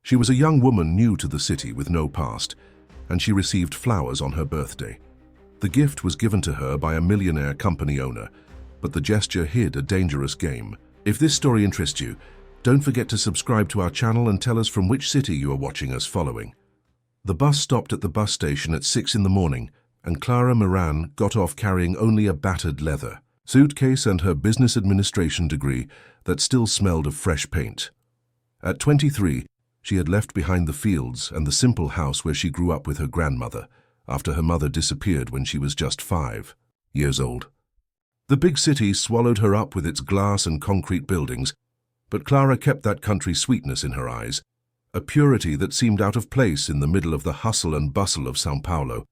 She was a young woman new to the city with no past, and she received flowers on her birthday. The gift was given to her by a millionaire company owner, but the gesture hid a dangerous game. If this story interests you, don't forget to subscribe to our channel and tell us from which city you are watching us following. The bus stopped at the bus station at 6 in the morning, and Clara Moran got off carrying only a battered leather suitcase and her business administration degree that still smelled of fresh paint. At 23, she had left behind the fields and the simple house where she grew up with her grandmother, after her mother disappeared when she was just 5 years old. The big city swallowed her up with its glass and concrete buildings, but Clara kept that country sweetness in her eyes, a purity that seemed out of place in the middle of the hustle and bustle of São Paulo.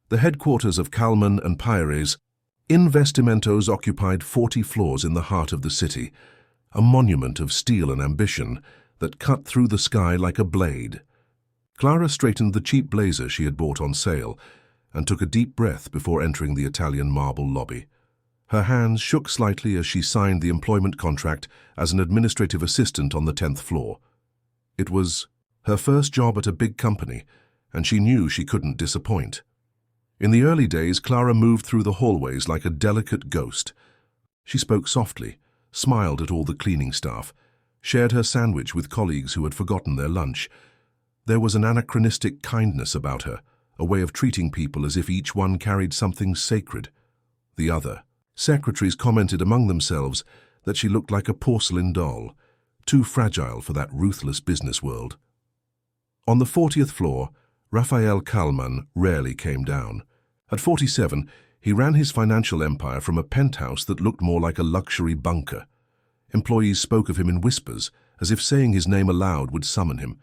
The headquarters of Calman and Paires, Investimentos occupied 40 floors in the heart of the city, a monument of steel and ambition that cut through the sky like a blade. Clara straightened the cheap blazer she had bought on sale and took a deep breath before entering the Italian marble lobby. Her hands shook slightly as she signed the employment contract as an administrative assistant on the 10th floor. It was her first job at a big company, and she knew she couldn't disappoint. In the early days, Clara moved through the hallways like a delicate ghost. She spoke softly, smiled at all the cleaning staff, shared her sandwich with colleagues who had forgotten their lunch. There was an anachronistic kindness about her, a way of treating people as if each one carried something sacred. The other secretaries commented among themselves that she looked like a porcelain doll, too fragile for that ruthless business world. On the 40th floor, Raphael Kalman rarely came down. At 47, he ran his financial empire from a penthouse that looked more like a luxury bunker. Employees spoke of him in whispers, as if saying his name aloud would summon him.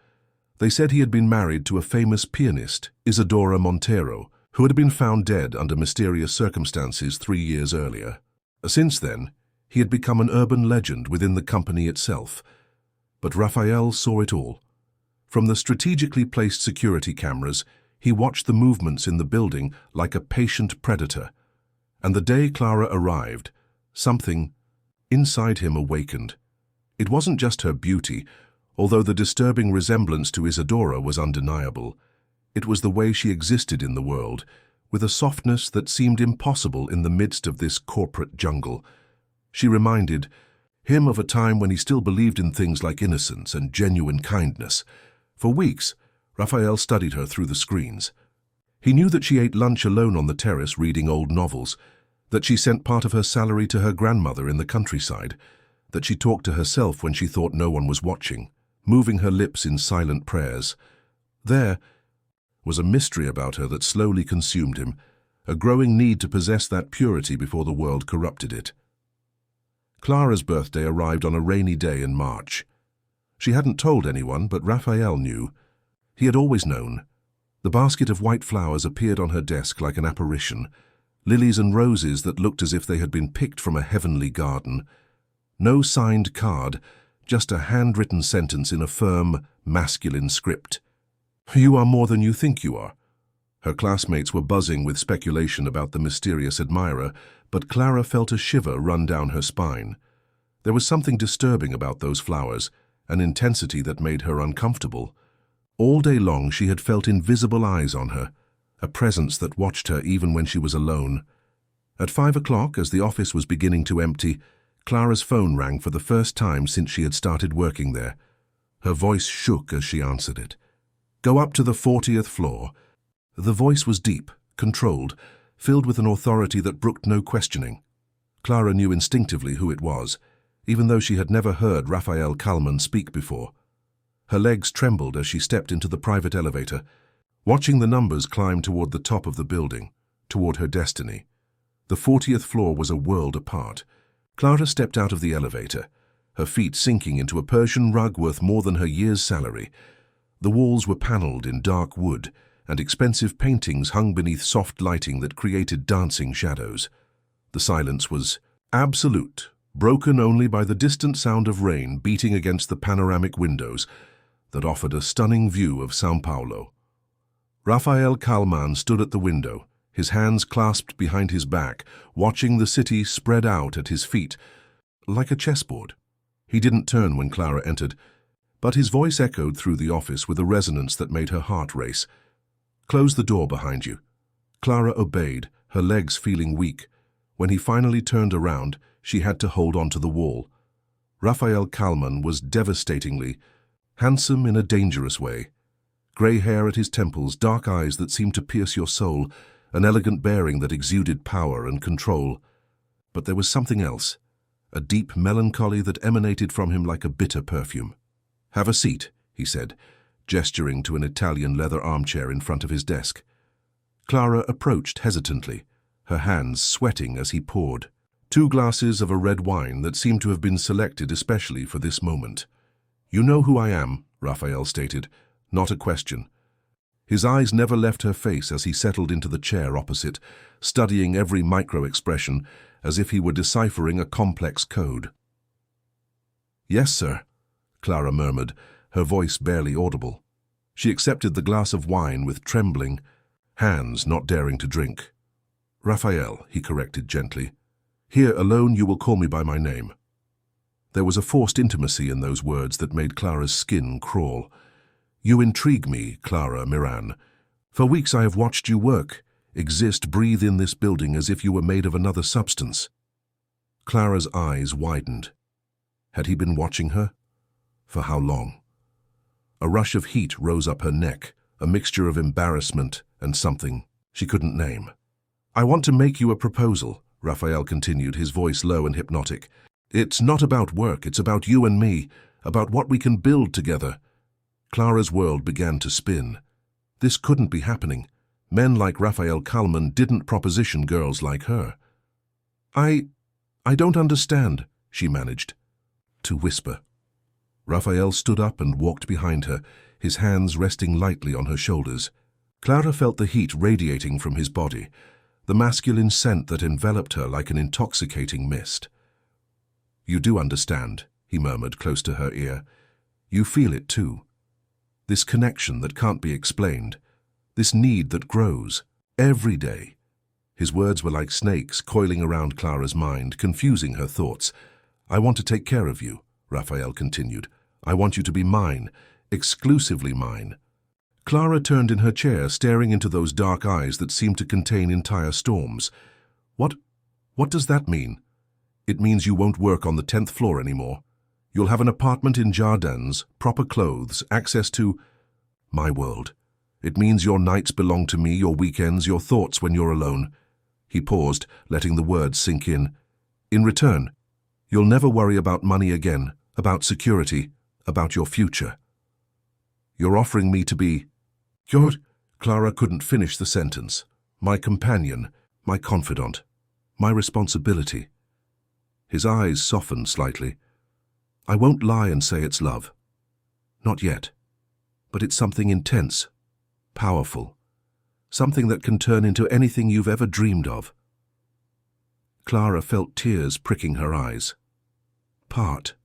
They said he had been married to a famous pianist, Isadora Montero, who had been found dead under mysterious circumstances 3 years earlier. Since then, he had become an urban legend within the company itself. But Raphael saw it all. From the strategically placed security cameras, he watched the movements in the building like a patient predator. And the day Clara arrived, something inside him awakened. It wasn't just her beauty, although the disturbing resemblance to Isadora was undeniable. It was the way she existed in the world, with a softness that seemed impossible in the midst of this corporate jungle. She reminded him of a time when he still believed in things like innocence and genuine kindness. For weeks, Raphael studied her through the screens. He knew that she ate lunch alone on the terrace reading old novels, that she sent part of her salary to her grandmother in the countryside, that she talked to herself when she thought no one was watching, moving her lips in silent prayers. There was a mystery about her that slowly consumed him, a growing need to possess that purity before the world corrupted it. Clara's birthday arrived on a rainy day in March. She hadn't told anyone, but Raphael knew. He had always known. The basket of white flowers appeared on her desk like an apparition, lilies and roses that looked as if they had been picked from a heavenly garden. No signed card, just a handwritten sentence in a firm, masculine script. "You are more than you think you are." Her classmates were buzzing with speculation about the mysterious admirer, but Clara felt a shiver run down her spine. There was something disturbing about those flowers, an intensity that made her uncomfortable. All day long she had felt invisible eyes on her, a presence that watched her even when she was alone. At 5 o'clock, as the office was beginning to empty, Clara's phone rang for the first time since she had started working there. Her voice shook as she answered it. "Go up to the 40th floor." The voice was deep, controlled, filled with an authority that brooked no questioning. Clara knew instinctively who it was, even though she had never heard Raphael Kalman speak before. Her legs trembled as she stepped into the private elevator, watching the numbers climb toward the top of the building, toward her destiny. The 40th floor was a world apart. Clara stepped out of the elevator, her feet sinking into a Persian rug worth more than her year's salary. The walls were paneled in dark wood, and expensive paintings hung beneath soft lighting that created dancing shadows. The silence was absolute, broken only by the distant sound of rain beating against the panoramic windows that offered a stunning view of São Paulo. Raphael Kalman stood at the window, his hands clasped behind his back, watching the city spread out at his feet, like a chessboard. He didn't turn when Clara entered, But his voice echoed through the office with a resonance that made her heart race. "Close the door behind you." Clara obeyed, her legs feeling weak. When he finally turned around, she had to hold onto the wall. Raphael Kalman was devastatingly handsome in a dangerous way. Grey hair at his temples, dark eyes that seemed to pierce your soul, an elegant bearing that exuded power and control. But there was something else, a deep melancholy that emanated from him like a bitter perfume. "Have a seat," he said, gesturing to an Italian leather armchair in front of his desk. Clara approached hesitantly, her hands sweating as he poured 2 glasses of a red wine that seemed to have been selected especially for this moment. "You know who I am," Raphael stated, not a question. His eyes never left her face as he settled into the chair opposite, studying every micro-expression as if he were deciphering a complex code. "Yes, sir," Clara murmured, her voice barely audible. She accepted the glass of wine with trembling hands, not daring to drink. "Raphael," he corrected gently. "Here alone you will call me by my name." There was a forced intimacy in those words that made Clara's skin crawl. "You intrigue me, Clara Miran. For weeks I have watched you work, exist, breathe in this building as if you were made of another substance." Clara's eyes widened. Had he been watching her? For how long? A rush of heat rose up her neck, a mixture of embarrassment and something she couldn't name. "I want to make you a proposal," Raphael continued, his voice low and hypnotic. "It's not about work, it's about you and me, about what we can build together." Clara's world began to spin. This couldn't be happening. Men like Raphael Kalman didn't proposition girls like her. I don't understand," she managed to whisper. Raphael stood up and walked behind her, his hands resting lightly on her shoulders. Clara felt the heat radiating from his body, the masculine scent that enveloped her like an intoxicating mist. "You do understand," he murmured close to her ear. "You feel it too. This connection that can't be explained, this need that grows every day." His words were like snakes coiling around Clara's mind, confusing her thoughts. "I want to take care of you," Raphael continued. "I want you to be mine, exclusively mine." Clara turned in her chair, staring into those dark eyes that seemed to contain entire storms. What does that mean?" "It means you won't work on the 10th floor anymore. You'll have an apartment in Jardins, proper clothes, access to my world. It means your nights belong to me, your weekends, your thoughts when you're alone." He paused, letting the words sink in. "In return, you'll never worry about money again, about security, about your future. You're offering me to be..." "Good." Clara couldn't finish the sentence. "My companion, my confidant, my responsibility." His eyes softened slightly. "I won't lie and say it's love. Not yet. But it's something intense, powerful, something that can turn into anything you've ever dreamed of." Clara felt tears pricking her eyes. Part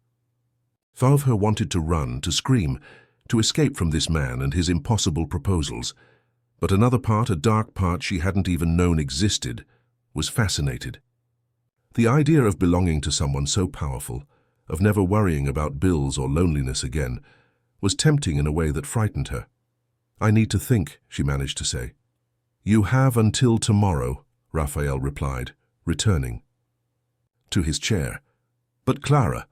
of her wanted to run, to scream, to escape from this man and his impossible proposals. But another part, a dark part she hadn't even known existed, was fascinated. The idea of belonging to someone so powerful, of never worrying about bills or loneliness again, was tempting in a way that frightened her. "I need to think," she managed to say. "You have until tomorrow," Raphael replied, returning to his chair. "But Clara..."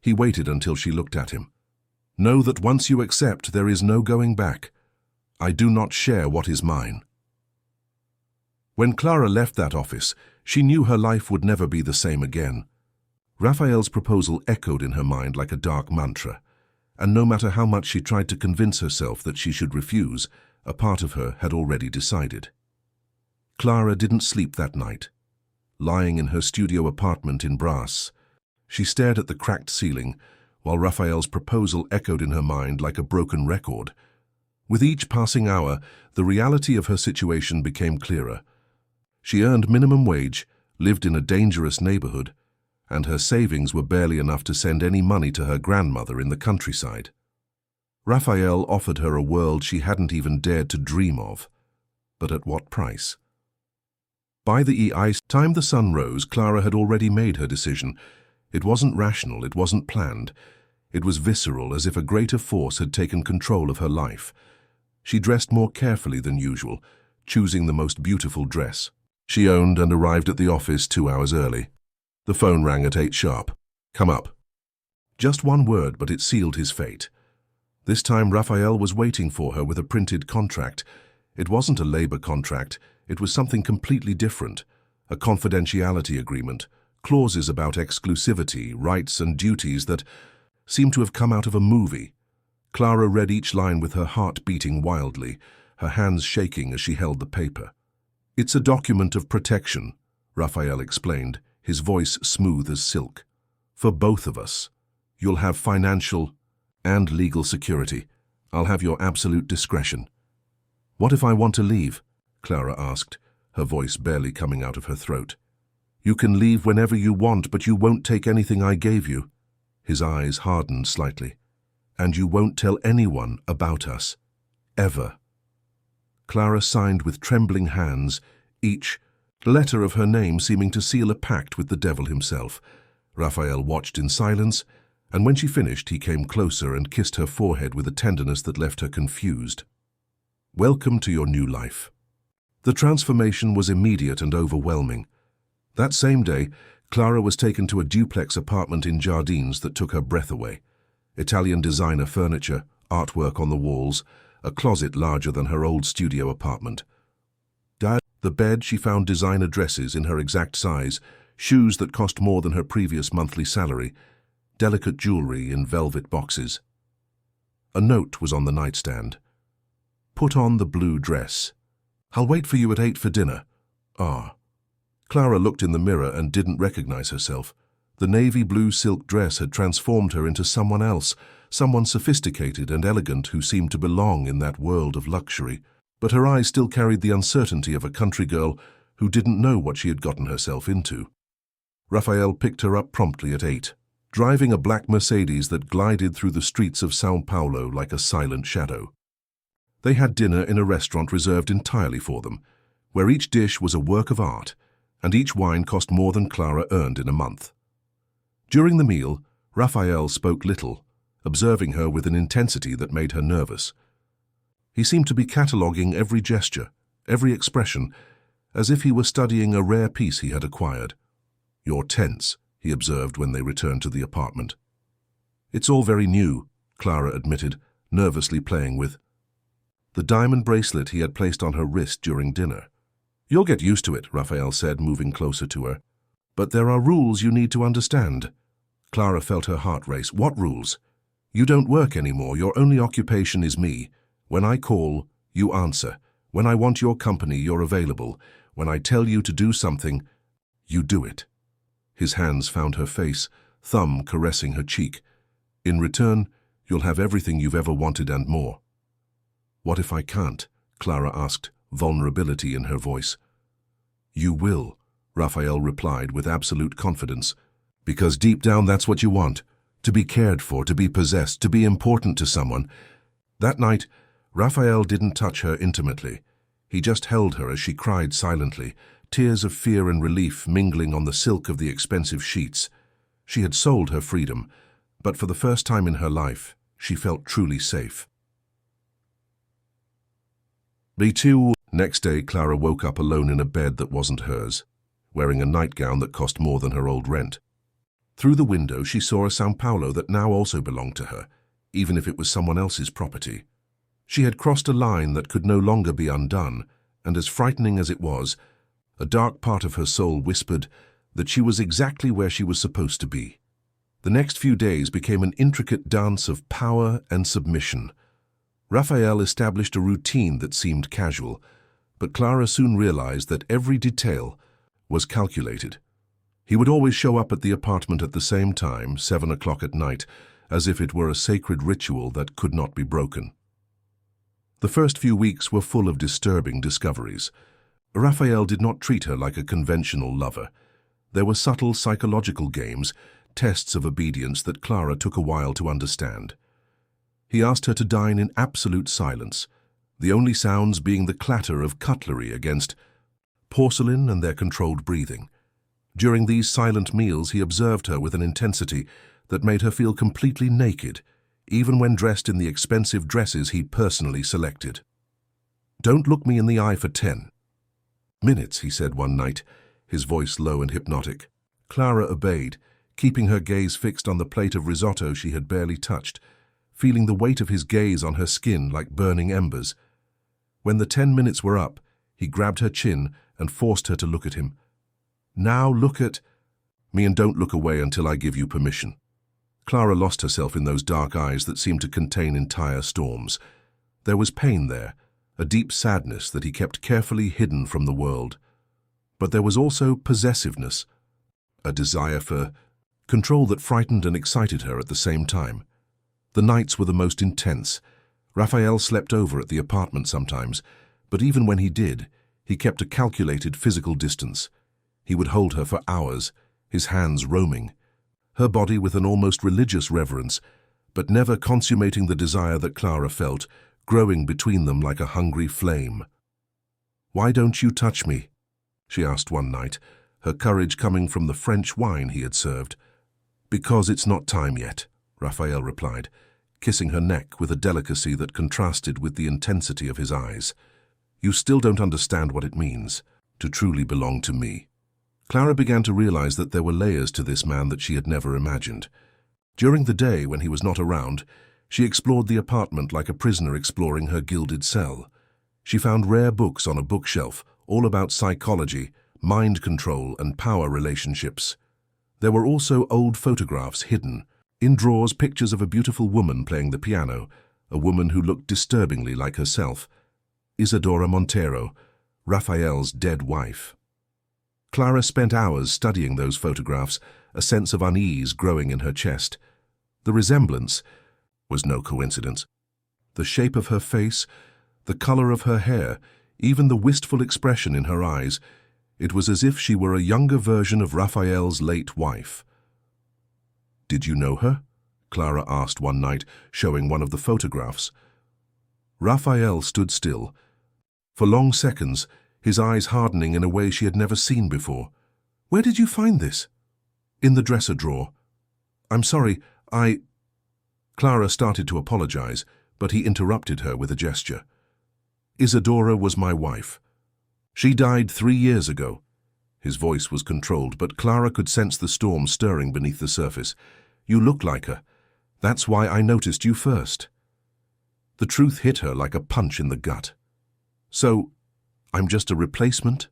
He waited until she looked at him. "Know that once you accept, there is no going back. I do not share what is mine." When Clara left that office, she knew her life would never be the same again. Raphael's proposal echoed in her mind like a dark mantra, and no matter how much she tried to convince herself that she should refuse, a part of her had already decided. Clara didn't sleep that night. Lying in her studio apartment in Brass, she stared at the cracked ceiling, while Raphael's proposal echoed in her mind like a broken record. With each passing hour, the reality of her situation became clearer. She earned minimum wage, lived in a dangerous neighborhood, and her savings were barely enough to send any money to her grandmother in the countryside. Raphael offered her a world she hadn't even dared to dream of. But at what price? By the time the sun rose, Clara had already made her decision. It wasn't rational, it wasn't planned. It was visceral, as if a greater force had taken control of her life. She dressed more carefully than usual, choosing the most beautiful dress she owned, and arrived at the office 2 hours early. The phone rang at 8 sharp. "Come up." Just one word, but it sealed his fate. This time Raphael was waiting for her with a printed contract. It wasn't a labor contract, it was something completely different. A confidentiality agreement, clauses about exclusivity, rights and duties that seemed to have come out of a movie. Clara read each line with her heart beating wildly, her hands shaking as she held the paper. "It's a document of protection," Raphael explained, his voice smooth as silk. "For both of us. You'll have financial and legal security. I'll have your absolute discretion." "What if I want to leave?" Clara asked, her voice barely coming out of her throat. "You can leave whenever you want, but you won't take anything I gave you." His eyes hardened slightly. "And you won't tell anyone about us. Ever." Clara signed with trembling hands, each letter of her name seeming to seal a pact with the devil himself. Raphael watched in silence, and when she finished, he came closer and kissed her forehead with a tenderness that left her confused. "Welcome to your new life." The transformation was immediate and overwhelming. That same day, Clara was taken to a duplex apartment in Jardines that took her breath away. Italian designer furniture, artwork on the walls, a closet larger than her old studio apartment. The bed, she found designer dresses in her exact size, shoes that cost more than her previous monthly salary, delicate jewelry in velvet boxes. A note was on the nightstand. "Put on the blue dress. I'll wait for you at 8 for dinner." Ah. Clara looked in the mirror and didn't recognize herself. The navy blue silk dress had transformed her into someone else, someone sophisticated and elegant who seemed to belong in that world of luxury. But her eyes still carried the uncertainty of a country girl who didn't know what she had gotten herself into. Raphael picked her up promptly at 8, driving a black Mercedes that glided through the streets of São Paulo like a silent shadow. They had dinner in a restaurant reserved entirely for them, where each dish was a work of art, and each wine cost more than Clara earned in a month. During the meal, Raphael spoke little, observing her with an intensity that made her nervous. He seemed to be cataloguing every gesture, every expression, as if he were studying a rare piece he had acquired. "You're tense," he observed when they returned to the apartment. "It's all very new," Clara admitted, nervously playing with the diamond bracelet he had placed on her wrist during dinner. "You'll get used to it," Raphael said, moving closer to her. "But there are rules you need to understand." Clara felt her heart race. "What rules?" "You don't work anymore. Your only occupation is me. When I call, you answer. When I want your company, you're available. When I tell you to do something, you do it." His hands found her face, thumb caressing her cheek. "In return, you'll have everything you've ever wanted and more." "What if I can't?" Clara asked, vulnerability in her voice. "You will," Raphael replied with absolute confidence. "Because deep down that's what you want. To be cared for, to be possessed, to be important to someone." That night, Raphael didn't touch her intimately. He just held her as she cried silently, tears of fear and relief mingling on the silk of the expensive sheets. She had sold her freedom, but for the first time in her life, she felt truly safe. Next day, Clara woke up alone in a bed that wasn't hers, wearing a nightgown that cost more than her old rent. Through the window, she saw a São Paulo that now also belonged to her, even if it was someone else's property. She had crossed a line that could no longer be undone, and as frightening as it was, a dark part of her soul whispered that she was exactly where she was supposed to be. The next few days became an intricate dance of power and submission. Raphael established a routine that seemed casual, but Clara soon realized that every detail was calculated. He would always show up at the apartment at the same time, 7 o'clock at night, as if it were a sacred ritual that could not be broken. The first few weeks were full of disturbing discoveries. Raphael did not treat her like a conventional lover. There were subtle psychological games, tests of obedience that Clara took a while to understand. He asked her to dine in absolute silence, the only sounds being the clatter of cutlery against porcelain and their controlled breathing. During these silent meals, he observed her with an intensity that made her feel completely naked, even when dressed in the expensive dresses he'd personally selected. "Don't look me in the eye for 10 minutes," he said one night, his voice low and hypnotic. Clara obeyed, keeping her gaze fixed on the plate of risotto she had barely touched, feeling the weight of his gaze on her skin like burning embers. When the 10 minutes were up, he grabbed her chin and forced her to look at him. "Now look at me and don't look away until I give you permission." Clara lost herself in those dark eyes that seemed to contain entire storms. There was pain there, a deep sadness that he kept carefully hidden from the world. But there was also possessiveness, a desire for control that frightened and excited her at the same time. The nights were the most intense. Raphael slept over at the apartment sometimes, but even when he did, he kept a calculated physical distance. He would hold her for hours, his hands roaming, her body with an almost religious reverence, but never consummating the desire that Clara felt, growing between them like a hungry flame. "Why don't you touch me?" she asked one night, her courage coming from the French wine he had served. "Because it's not time yet," Raphael replied, kissing her neck with a delicacy that contrasted with the intensity of his eyes. "You still don't understand what it means to truly belong to me." Clara began to realize that there were layers to this man that she had never imagined. During the day, when he was not around, she explored the apartment like a prisoner exploring her gilded cell. She found rare books on a bookshelf, all about psychology, mind control, and power relationships. There were also old photographs hidden. In drawers, pictures of a beautiful woman playing the piano, a woman who looked disturbingly like herself. Isadora Montero, Raphael's dead wife. Clara spent hours studying those photographs, a sense of unease growing in her chest. The resemblance was no coincidence. The shape of her face, the color of her hair, even the wistful expression in her eyes, it was as if she were a younger version of Raphael's late wife. "Did you know her?" Clara asked one night, showing one of the photographs. Raphael stood still. For long seconds, his eyes hardening in a way she had never seen before. "Where did you find this?" "In the dresser drawer." "I'm sorry, Clara started to apologize, but he interrupted her with a gesture. "Isadora was my wife. She died 3 years ago." His voice was controlled, but Clara could sense the storm stirring beneath the surface. "You look like her. That's why I noticed you first." The truth hit her like a punch in the gut. "So, I'm just a replacement?"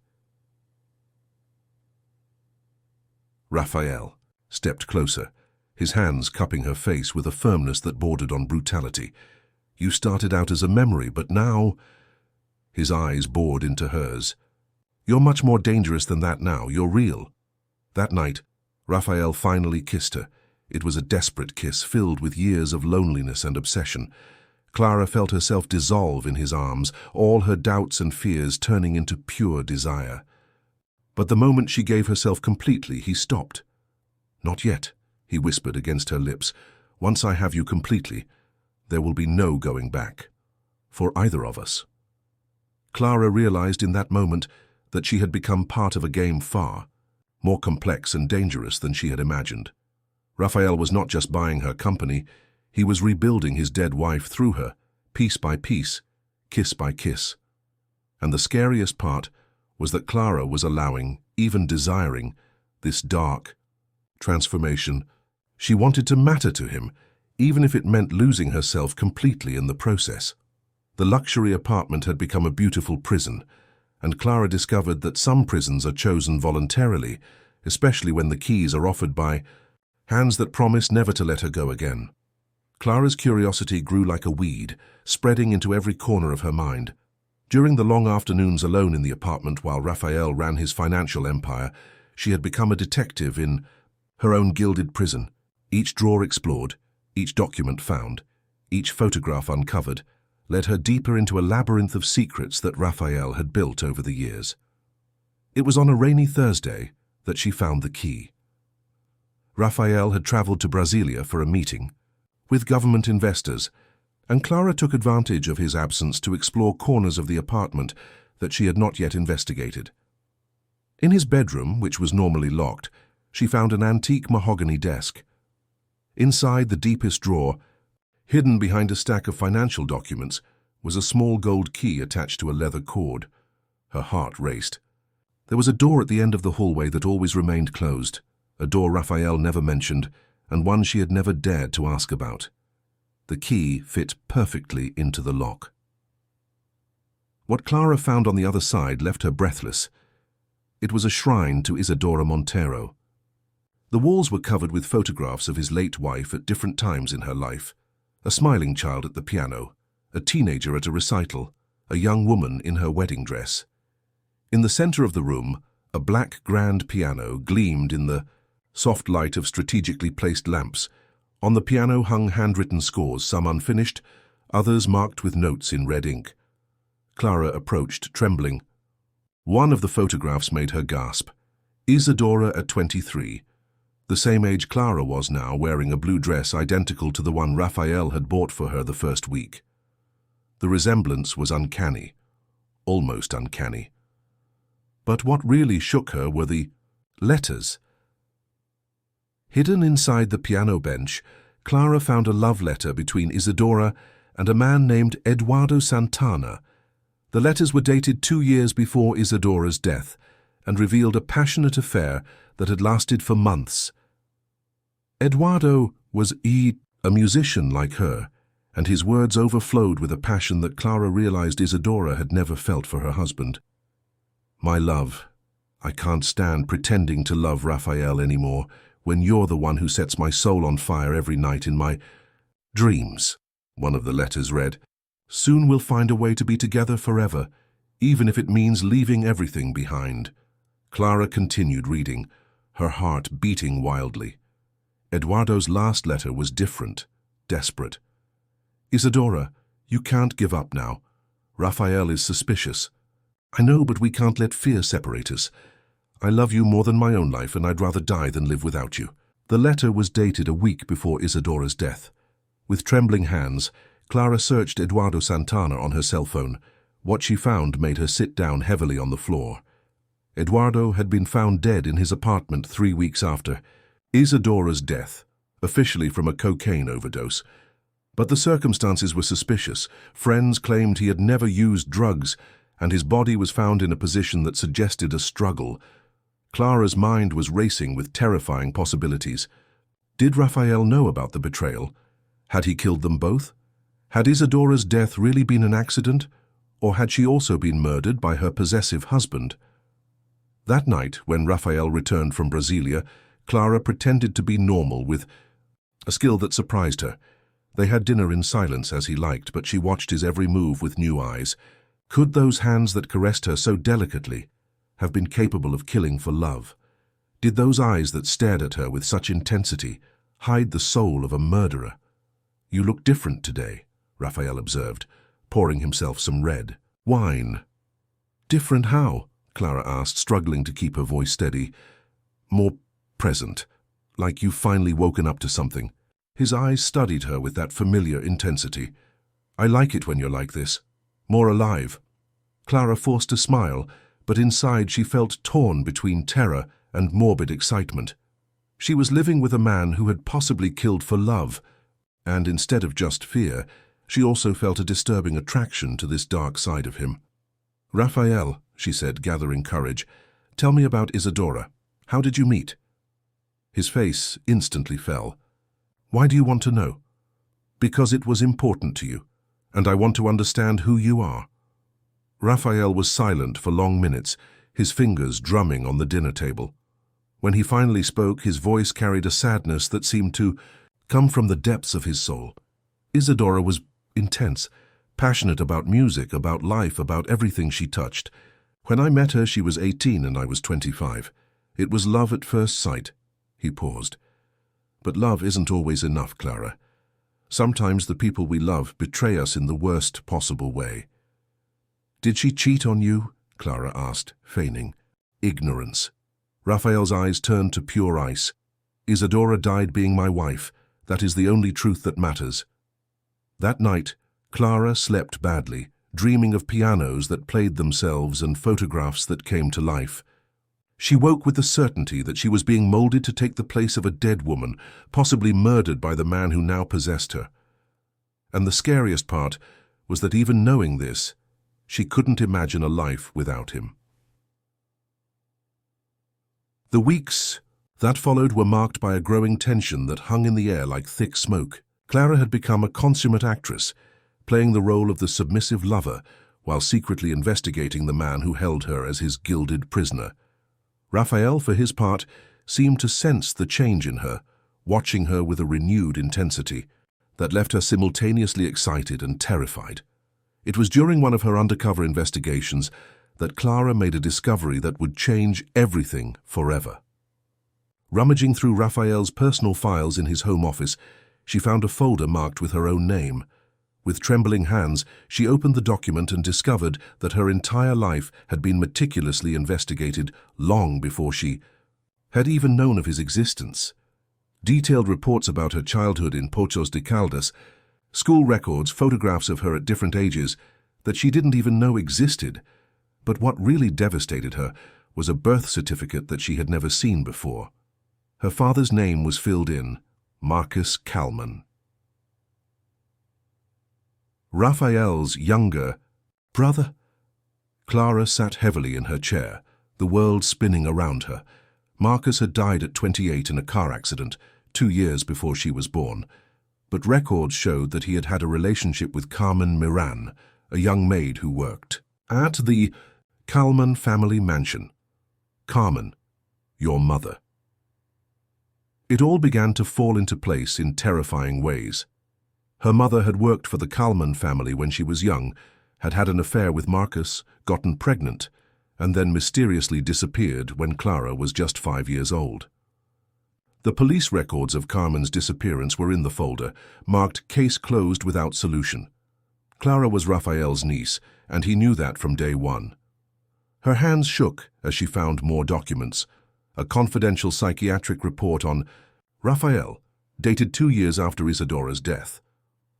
Raphael stepped closer, his hands cupping her face with a firmness that bordered on brutality. "You started out as a memory, but now—" His eyes bored into hers. "You're much more dangerous than that now. You're real." That night, Raphael finally kissed her. It was a desperate kiss filled with years of loneliness and obsession. Clara felt herself dissolve in his arms, all her doubts and fears turning into pure desire. But the moment she gave herself completely, he stopped. "Not yet," he whispered against her lips. "Once I have you completely, there will be no going back. For either of us." Clara realized in that moment that she had become part of a game far more complex and dangerous than she had imagined. Raphael was not just buying her company, he was rebuilding his dead wife through her, piece by piece, kiss by kiss. And the scariest part was that Clara was allowing, even desiring, this dark transformation. She wanted to matter to him, even if it meant losing herself completely in the process. The luxury apartment had become a beautiful prison, and Clara discovered that some prisons are chosen voluntarily, especially when the keys are offered by hands that promise never to let her go again. Clara's curiosity grew like a weed, spreading into every corner of her mind. During the long afternoons alone in the apartment while Raphael ran his financial empire, she had become a detective in her own gilded prison. Each drawer explored, each document found, each photograph uncovered, led her deeper into a labyrinth of secrets that Raphael had built over the years. It was on a rainy Thursday that she found the key. Raphael had traveled to Brasilia for a meeting with government investors, and Clara took advantage of his absence to explore corners of the apartment that she had not yet investigated. In his bedroom, which was normally locked, she found an antique mahogany desk. Inside the deepest drawer, hidden behind a stack of financial documents, was a small gold key attached to a leather cord. Her heart raced. There was a door at the end of the hallway that always remained closed, a door Raphael never mentioned, and one she had never dared to ask about. The key fit perfectly into the lock. What Clara found on the other side left her breathless. It was a shrine to Isidora Montero. The walls were covered with photographs of his late wife at different times in her life. A smiling child at the piano, a teenager at a recital, a young woman in her wedding dress. In the center of the room, a black grand piano gleamed in the soft light of strategically placed lamps. On the piano hung handwritten scores, some unfinished, others marked with notes in red ink. Clara approached, trembling. One of the photographs made her gasp. Isidora at 23. The same age Clara was now, wearing a blue dress identical to the one Raphael had bought for her the first week. The resemblance was uncanny, almost uncanny. But what really shook her were the letters. Hidden inside the piano bench, Clara found a love letter between Isidora and a man named Eduardo Santana. The letters were dated 2 years before Isidora's death and revealed a passionate affair that had lasted for months. Eduardo was a musician like her, and his words overflowed with a passion that Clara realized Isidora had never felt for her husband. "My love, I can't stand pretending to love Raphael anymore when you're the one who sets my soul on fire every night in my dreams," one of the letters read. "Soon we'll find a way to be together forever, even if it means leaving everything behind." Clara continued reading, her heart beating wildly. Eduardo's last letter was different, desperate. "Isidora, you can't give up now. Raphael is suspicious. I know, but we can't let fear separate us. I love you more than my own life, and I'd rather die than live without you." The letter was dated a week before Isidora's death. With trembling hands, Clara searched Eduardo Santana on her cell phone. What she found made her sit down heavily on the floor. Eduardo had been found dead in his apartment 3 weeks after Isidora's death, officially from a cocaine overdose. But the circumstances were suspicious. Friends claimed he had never used drugs, and his body was found in a position that suggested a struggle. Clara's mind was racing with terrifying possibilities. Did Raphael know about the betrayal? Had he killed them both? Had Isidora's death really been an accident, or had she also been murdered by her possessive husband? That night, when Raphael returned from Brasilia, Clara pretended to be normal with a skill that surprised her. They had dinner in silence as he liked, but she watched his every move with new eyes. Could those hands that caressed her so delicately have been capable of killing for love? Did those eyes that stared at her with such intensity hide the soul of a murderer? "You look different today," Raphael observed, pouring himself some red wine. "Different how?" Clara asked, struggling to keep her voice steady. "More present, like you've finally woken up to something." His eyes studied her with that familiar intensity. "I like it when you're like this. More alive." Clara forced a smile, but inside she felt torn between terror and morbid excitement. She was living with a man who had possibly killed for love, and instead of just fear, she also felt a disturbing attraction to this dark side of him. "Raphael," she said, gathering courage, "tell me about Isidora. How did you meet?" His face instantly fell. "Why do you want to know?" "Because it was important to you, and I want to understand who you are." Raphael was silent for long minutes, his fingers drumming on the dinner table. When he finally spoke, his voice carried a sadness that seemed to come from the depths of his soul. Isidora was intense, passionate about music, about life, about everything she touched. When I met her, she was 18 and I was 25. It was love at first sight. He paused. "But love isn't always enough, Clara. Sometimes the people we love betray us in the worst possible way." "Did she cheat on you?" Clara asked, feigning ignorance. Raphael's eyes turned to pure ice. "Isidora died being my wife. That is the only truth that matters." That night, Clara slept badly, dreaming of pianos that played themselves and photographs that came to life. She woke with the certainty that she was being molded to take the place of a dead woman, possibly murdered by the man who now possessed her. And the scariest part was that even knowing this, she couldn't imagine a life without him. The weeks that followed were marked by a growing tension that hung in the air like thick smoke. Clara had become a consummate actress, playing the role of the submissive lover while secretly investigating the man who held her as his gilded prisoner. Raphael, for his part, seemed to sense the change in her, watching her with a renewed intensity that left her simultaneously excited and terrified. It was during one of her undercover investigations that Clara made a discovery that would change everything forever. Rummaging through Raphael's personal files in his home office, she found a folder marked with her own name. With trembling hands, she opened the document and discovered that her entire life had been meticulously investigated long before she had even known of his existence. Detailed reports about her childhood in Poços de Caldas, school records, photographs of her at different ages that she didn't even know existed. But what really devastated her was a birth certificate that she had never seen before. Her father's name was filled in, Marcus Kalman. Raphael's younger brother. Clara sat heavily in her chair, the world spinning around her. Marcus had died at 28 in a car accident, 2 years before she was born. But records showed that he had had a relationship with Carmen Miran, a young maid who worked at the Kalman family mansion. Carmen, your mother. It all began to fall into place in terrifying ways. Her mother had worked for the Kalman family when she was young, had had an affair with Marcus, gotten pregnant, and then mysteriously disappeared when Clara was just 5 years old. The police records of Carmen's disappearance were in the folder, marked Case Closed Without Solution. Clara was Raphael's niece, and he knew that from day one. Her hands shook as she found more documents. A confidential psychiatric report on Raphael, dated 2 years after Isadora's death.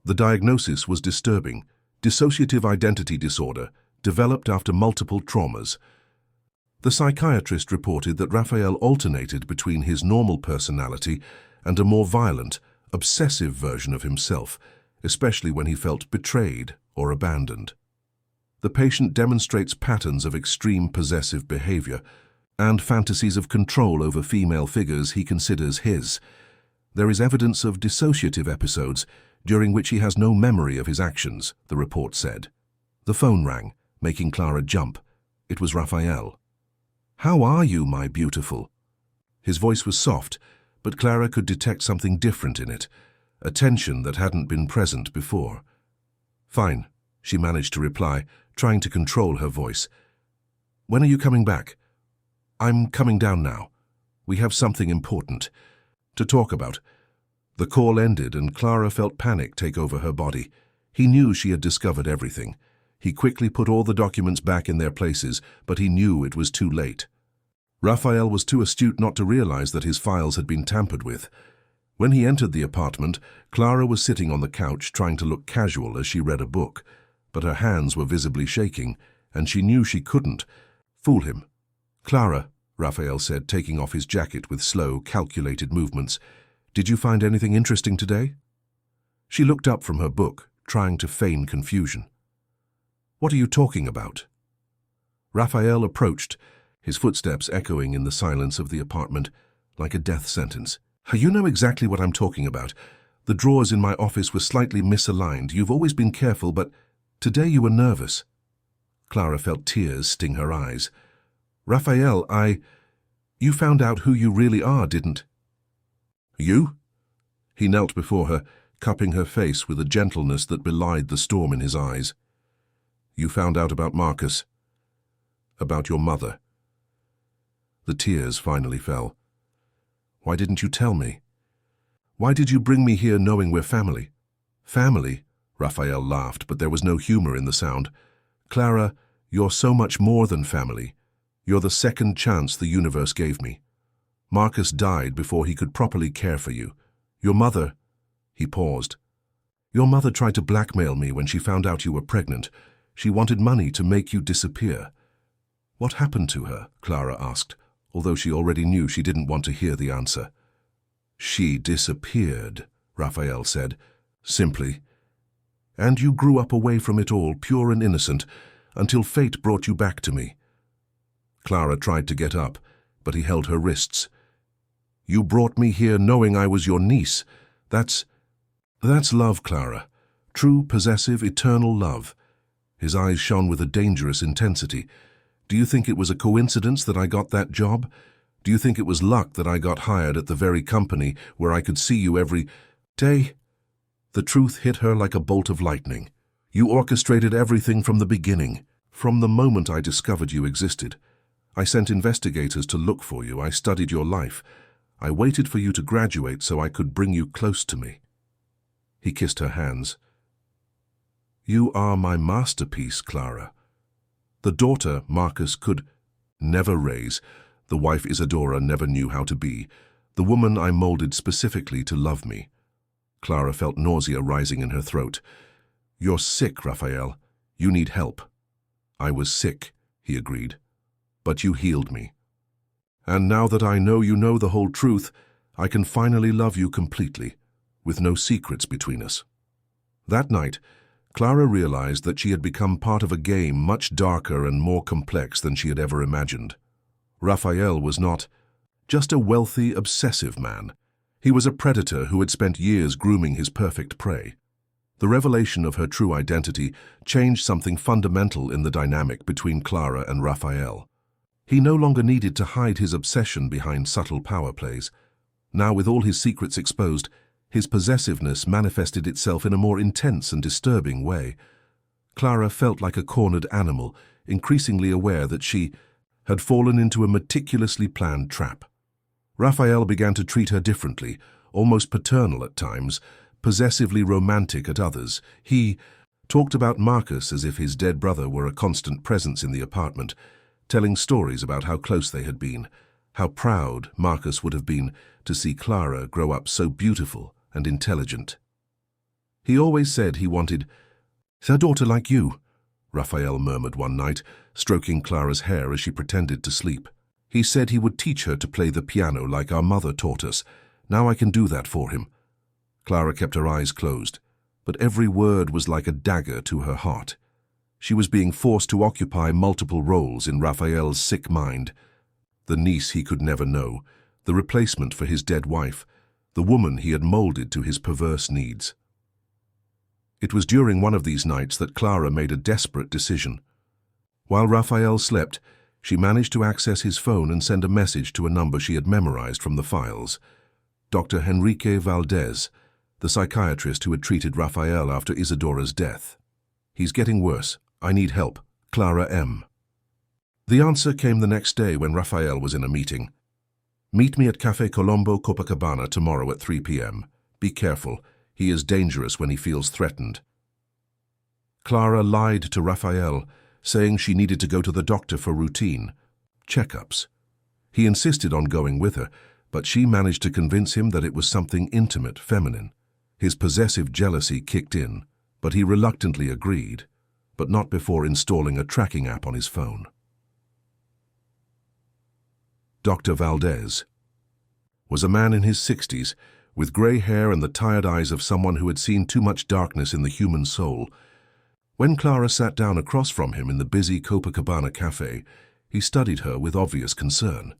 The diagnosis was disturbing: dissociative identity disorder, developed after multiple traumas. The psychiatrist reported that Raphael alternated between his normal personality and a more violent, obsessive version of himself, especially when he felt betrayed or abandoned. The patient demonstrates patterns of extreme possessive behavior and fantasies of control over female figures he considers his. There is evidence of dissociative episodes during which he has no memory of his actions, the report said. The phone rang, making Clara jump. It was Raphael. "How are you, my beautiful?" His voice was soft, but Clara could detect something different in it, a tension that hadn't been present before. "Fine," she managed to reply, trying to control her voice. "When are you coming back?" "I'm coming down now. We have something important to talk about." The call ended and Clara felt panic take over her body. He knew she had discovered everything. He quickly put all the documents back in their places, but he knew it was too late. Raphael was too astute not to realize that his files had been tampered with. When he entered the apartment, Clara was sitting on the couch trying to look casual as she read a book, but her hands were visibly shaking, and she knew she couldn't fool him. "Clara," Raphael said, taking off his jacket with slow, calculated movements, "did you find anything interesting today?" She looked up from her book, trying to feign confusion. "What are you talking about?" Raphael approached, his footsteps echoing in the silence of the apartment like a death sentence. "You know exactly what I'm talking about. The drawers in my office were slightly misaligned. You've always been careful, but today you were nervous." Clara felt tears sting her eyes. "Raphael, you found out who you really are, didn't you?" He knelt before her, cupping her face with a gentleness that belied the storm in his eyes. "You found out about Marcus, about your mother." The tears finally fell. "Why didn't you tell me? Why did you bring me here knowing we're family?" "Family?" Raphael laughed, but there was no humor in the sound. "Clara, you're so much more than family. You're the second chance the universe gave me. Marcus died before he could properly care for you. Your mother—" He paused. "Your mother tried to blackmail me when she found out you were pregnant. She wanted money to make you disappear." "What happened to her?" Clara asked. although she already knew she didn't want to hear the answer. "She disappeared," Raphael said, simply. "And you grew up away from it all, pure and innocent, until fate brought you back to me." Clara tried to get up, but he held her wrists. "You brought me here knowing I was your niece. That's love, Clara. True, possessive, eternal love." His eyes shone with a dangerous intensity. "Do you think it was a coincidence that I got that job? Do you think it was luck that I got hired at the very company where I could see you every day?" The truth hit her like a bolt of lightning. "You orchestrated everything from the beginning. From the moment I discovered you existed. I sent investigators to look for you. I studied your life. I waited for you to graduate so I could bring you close to me." He kissed her hands. "You are my masterpiece, Clara. The daughter Marcus could never raise, the wife Isadora never knew how to be, the woman I molded specifically to love me." Clara felt nausea rising in her throat. "You're sick, Raphael. You need help." "I was sick," he agreed, "but you healed me. And now that I know you know the whole truth, I can finally love you completely, with no secrets between us." That night, Clara realized that she had become part of a game much darker and more complex than she had ever imagined. Raphael was not just a wealthy, obsessive man. He was a predator who had spent years grooming his perfect prey. The revelation of her true identity changed something fundamental in the dynamic between Clara and Raphael. He no longer needed to hide his obsession behind subtle power plays. Now, with all his secrets exposed, his possessiveness manifested itself in a more intense and disturbing way. Clara felt like a cornered animal, increasingly aware that she had fallen into a meticulously planned trap. Raphael began to treat her differently, almost paternal at times, possessively romantic at others. He talked about Marcus as if his dead brother were a constant presence in the apartment, telling stories about how close they had been, how proud Marcus would have been to see Clara grow up so beautiful and intelligent. "He always said he wanted a daughter like you," Raphael murmured one night, stroking Clara's hair as she pretended to sleep. "He said he would teach her to play the piano like our mother taught us. Now I can do that for him." Clara kept her eyes closed, but every word was like a dagger to her heart. She was being forced to occupy multiple roles in Raphael's sick mind. The niece he could never know, the replacement for his dead wife, the woman he had molded to his perverse needs. It was during one of these nights that Clara made a desperate decision. While Raphael slept, she managed to access his phone and send a message to a number she had memorized from the files. Dr. Henrique Valdez, the psychiatrist who had treated Raphael after Isadora's death. "He's getting worse. I need help. Clara M." The answer came the next day when Raphael was in a meeting. "Meet me at Café Colombo, Copacabana tomorrow at 3 p.m. Be careful. He is dangerous when he feels threatened." Clara lied to Raphael, saying she needed to go to the doctor for routine checkups. He insisted on going with her, but she managed to convince him that it was something intimate, feminine. His possessive jealousy kicked in, but he reluctantly agreed, but not before installing a tracking app on his phone. Dr. Valdez was a man in his 60s, with grey hair and the tired eyes of someone who had seen too much darkness in the human soul. When Clara sat down across from him in the busy Copacabana cafe, he studied her with obvious concern.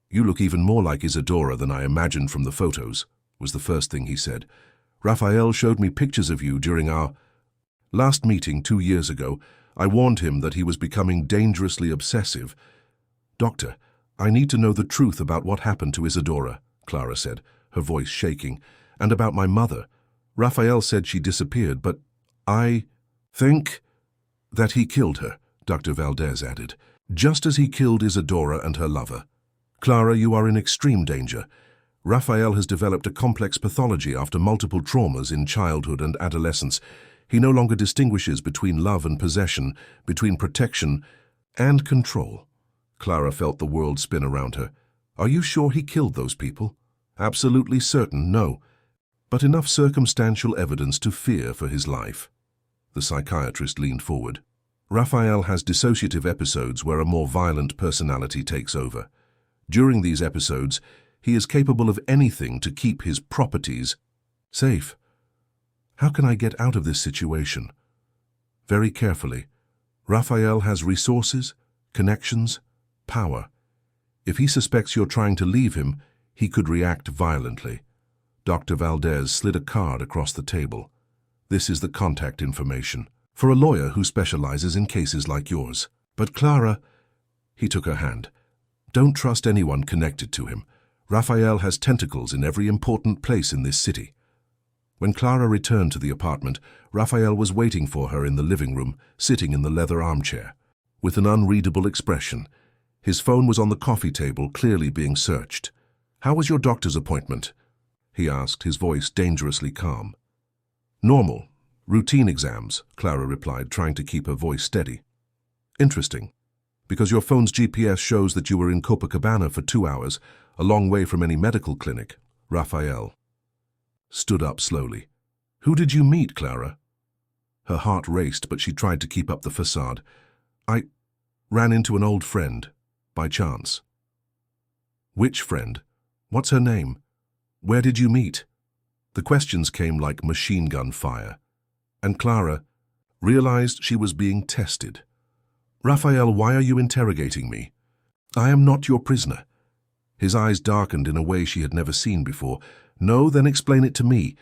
"You look even more like Isadora than I imagined from the photos," was the first thing he said. "Raphael showed me pictures of you during our last meeting 2 years ago. I warned him that he was becoming dangerously obsessive." "Doctor, I need to know the truth about what happened to Isadora," Clara said, her voice shaking, "and about my mother. Raphael said she disappeared, but I think that he killed her," Dr. Valdez added, "just as he killed Isadora and her lover. Clara, you are in extreme danger. Raphael has developed a complex pathology after multiple traumas in childhood and adolescence. He no longer distinguishes between love and possession, between protection and control." Clara felt the world spin around her. "Are you sure he killed those people?" "Absolutely certain, no. But enough circumstantial evidence to fear for his life." The psychiatrist leaned forward. "Raphael has dissociative episodes where a more violent personality takes over. During these episodes, he is capable of anything to keep his properties safe. How can I get out of this situation? Very carefully. Raphael has resources, connections, power. If he suspects you're trying to leave him, he could react violently. Dr. Valdez slid a card across the table. This is the contact information for a lawyer who specializes in cases like yours. But Clara, he took her hand. Don't trust anyone connected to him. Raphael has tentacles in every important place in this city. When Clara returned to the apartment, Raphael was waiting for her in the living room, sitting in the leather armchair. With an unreadable expression, his phone was on the coffee table, clearly being searched. "How was your doctor's appointment?" he asked, his voice dangerously calm. "Normal. Routine exams," Clara replied, trying to keep her voice steady. "Interesting. Because your phone's GPS shows that you were in Copacabana for 2 hours, a long way from any medical clinic." Raphael stood up slowly. "Who did you meet, Clara?" Her heart raced, but she tried to keep up the facade. "I ran into an old friend, by chance." "Which friend? What's her name? Where did you meet?" The questions came like machine gun fire, and Clara realized she was being tested. "Raphael, why are you interrogating me? I am not your prisoner." His eyes darkened in a way she had never seen before. "No, then explain it to me."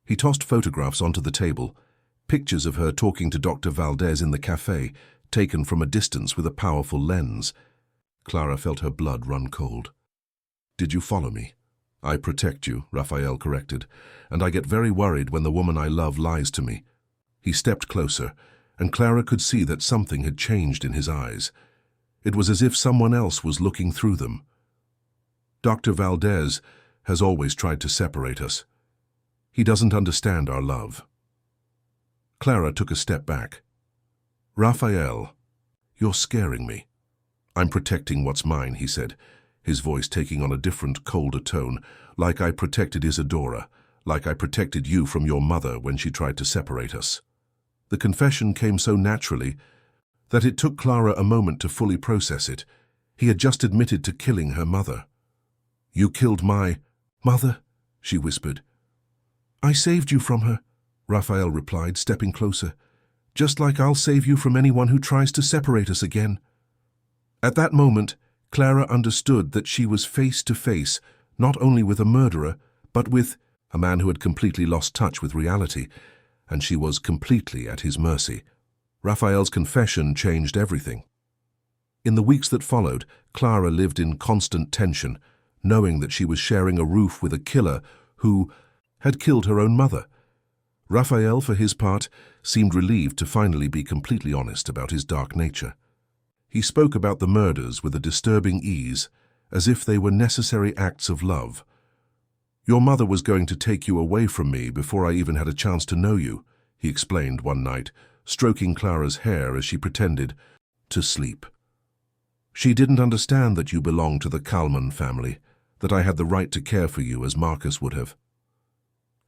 He tossed photographs onto the table, pictures of her talking to Dr. Valdez in the cafe, taken from a distance with a powerful lens. Clara felt her blood run cold. "Did you follow me?" "I protect you," Raphael corrected, "and I get very worried when the woman I love lies to me." He stepped closer, and Clara could see that something had changed in his eyes. It was as if someone else was looking through them. "Dr. Valdez has always tried to separate us. He doesn't understand our love." Clara took a step back. "Raphael, you're scaring me." "I'm protecting what's mine," he said, his voice taking on a different, colder tone, "like I protected Isadora, like I protected you from your mother when she tried to separate us." The confession came so naturally that it took Clara a moment to fully process it. He had just admitted to killing her mother. "You killed my mother?" she whispered. "I saved you from her," Raphael replied, stepping closer. "Just like I'll save you from anyone who tries to separate us again." At that moment, Clara understood that she was face to face not only with a murderer, but with a man who had completely lost touch with reality, and she was completely at his mercy. Raphael's confession changed everything. In the weeks that followed, Clara lived in constant tension, knowing that she was sharing a roof with a killer who had killed her own mother. Raphael, for his part, seemed relieved to finally be completely honest about his dark nature. He spoke about the murders with a disturbing ease, as if they were necessary acts of love. "Your mother was going to take you away from me before I even had a chance to know you," he explained one night, stroking Clara's hair as she pretended to sleep. "She didn't understand that you belonged to the Kalman family, that I had the right to care for you as Marcus would have."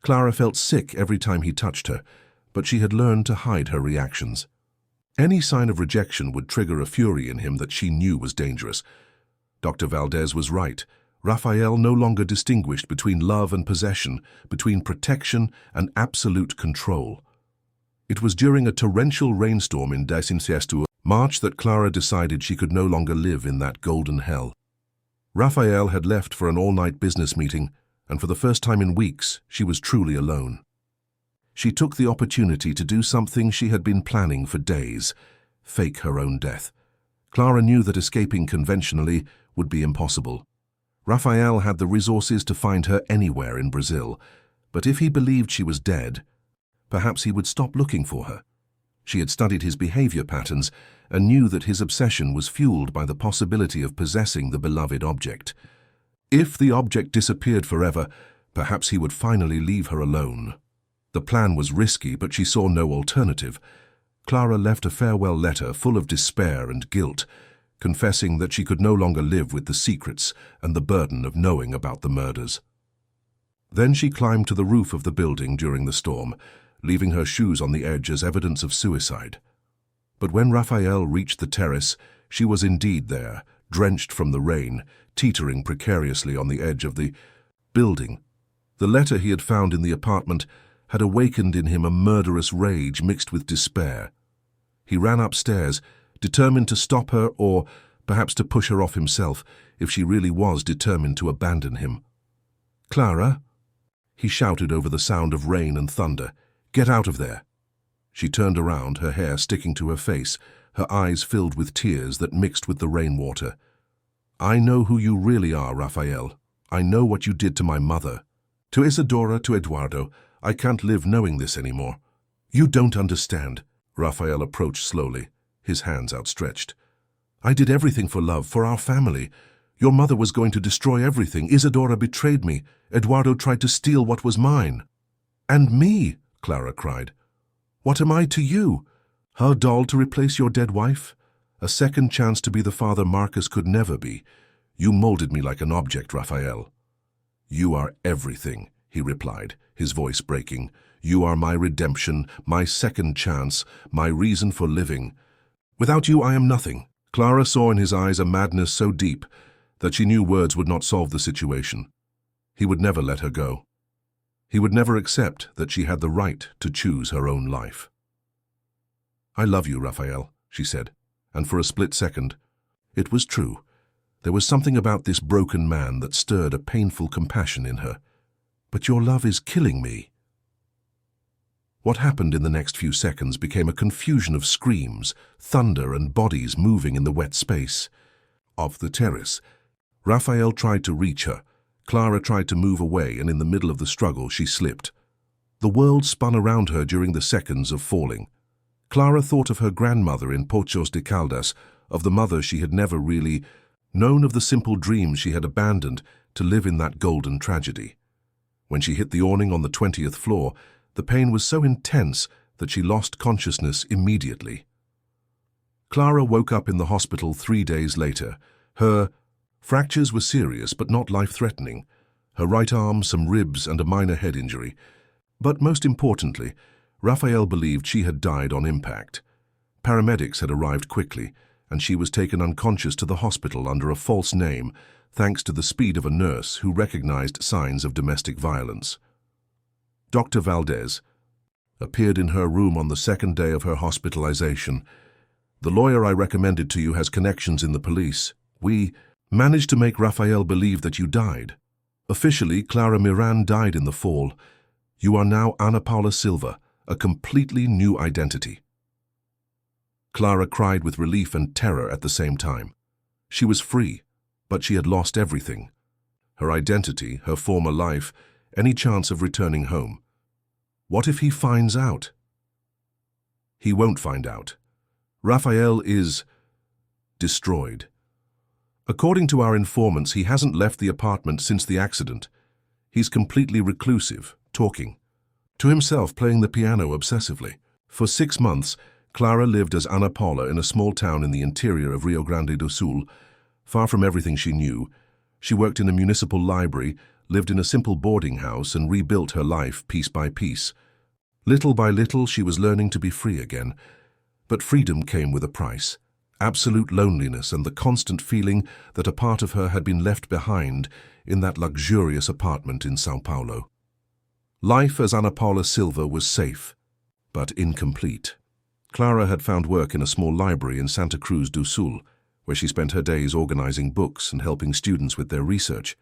Clara felt sick every time he touched her, but she had learned to hide her reactions. Any sign of rejection would trigger a fury in him that she knew was dangerous. Dr. Valdez was right. Raphael no longer distinguished between love and possession, between protection and absolute control. It was during a torrential rainstorm in Desincestu, March, that Clara decided she could no longer live in that golden hell. Raphael had left for an all-night business meeting, and for the first time in weeks, she was truly alone. She took the opportunity to do something she had been planning for days: fake her own death. Clara knew that escaping conventionally would be impossible. Raphael had the resources to find her anywhere in Brazil, but if he believed she was dead, perhaps he would stop looking for her. She had studied his behavior patterns and knew that his obsession was fueled by the possibility of possessing the beloved object. If the object disappeared forever, perhaps he would finally leave her alone. The plan was risky, but she saw no alternative. Clara left a farewell letter full of despair and guilt, confessing that she could no longer live with the secrets and the burden of knowing about the murders. Then she climbed to the roof of the building during the storm, leaving her shoes on the edge as evidence of suicide. But when Raphael reached the terrace, she was indeed there, drenched from the rain, teetering precariously on the edge of the building. The letter he had found in the apartment had awakened in him a murderous rage mixed with despair. He ran upstairs, determined to stop her or perhaps to push her off himself if she really was determined to abandon him. "Clara?" he shouted over the sound of rain and thunder. "Get out of there!" She turned around, her hair sticking to her face, her eyes filled with tears that mixed with the rainwater. "I know who you really are, Raphael. I know what you did to my mother. To Isadora, to Eduardo. I can't live knowing this anymore." "You don't understand." Raphael approached slowly, his hands outstretched. "I did everything for love, for our family. Your mother was going to destroy everything. Isadora betrayed me. Eduardo tried to steal what was mine." "And me," Clara cried. "What am I to you? Her doll to replace your dead wife? A second chance to be the father Marcus could never be. You molded me like an object, Raphael." "You are everything," he replied, his voice breaking. "You are my redemption, my second chance, my reason for living. Without you, I am nothing." Clara saw in his eyes a madness so deep that she knew words would not solve the situation. He would never let her go. He would never accept that she had the right to choose her own life. "I love you, Raphael," she said, and for a split second, it was true. There was something about this broken man that stirred a painful compassion in her. "But your love is killing me." What happened in the next few seconds became a confusion of screams, thunder, and bodies moving in the wet space. Off the terrace, Raphael tried to reach her. Clara tried to move away, and in the middle of the struggle she slipped. The world spun around her during the seconds of falling. Clara thought of her grandmother in Pochos de Caldas, of the mother she had never really known, of the simple dreams she had abandoned to live in that golden tragedy. When she hit the awning on the 20th floor, the pain was so intense that she lost consciousness immediately. Clara woke up in the hospital 3 days later. Her fractures were serious but not life-threatening. Her right arm, some ribs, and a minor head injury. But most importantly, Raphael believed she had died on impact. Paramedics had arrived quickly, and she was taken unconscious to the hospital under a false name, thanks to the speed of a nurse who recognized signs of domestic violence. Dr. Valdez appeared in her room on the second day of her hospitalization. "The lawyer I recommended to you has connections in the police. We managed to make Raphael believe that you died. Officially, Clara Miran died in the fall. You are now Ana Paula Silva, a completely new identity." Clara cried with relief and terror at the same time. She was free, but she had lost everything. Her identity, her former life, any chance of returning home. What if he finds out? He won't find out. Raphael is destroyed. According to our informants, he hasn't left the apartment since the accident. He's completely reclusive, talking to himself, playing the piano obsessively. For 6 months, Clara lived as Ana Paula in a small town in the interior of Rio Grande do Sul, far from everything she knew. She worked in a municipal library, lived in a simple boarding house, and rebuilt her life piece by piece. Little by little, she was learning to be free again. But freedom came with a price. Absolute loneliness and the constant feeling that a part of her had been left behind in that luxurious apartment in São Paulo. Life as Ana Paula Silva was safe, but incomplete. Clara had found work in a small library in Santa Cruz do Sul, where she spent her days organizing books and helping students with their research.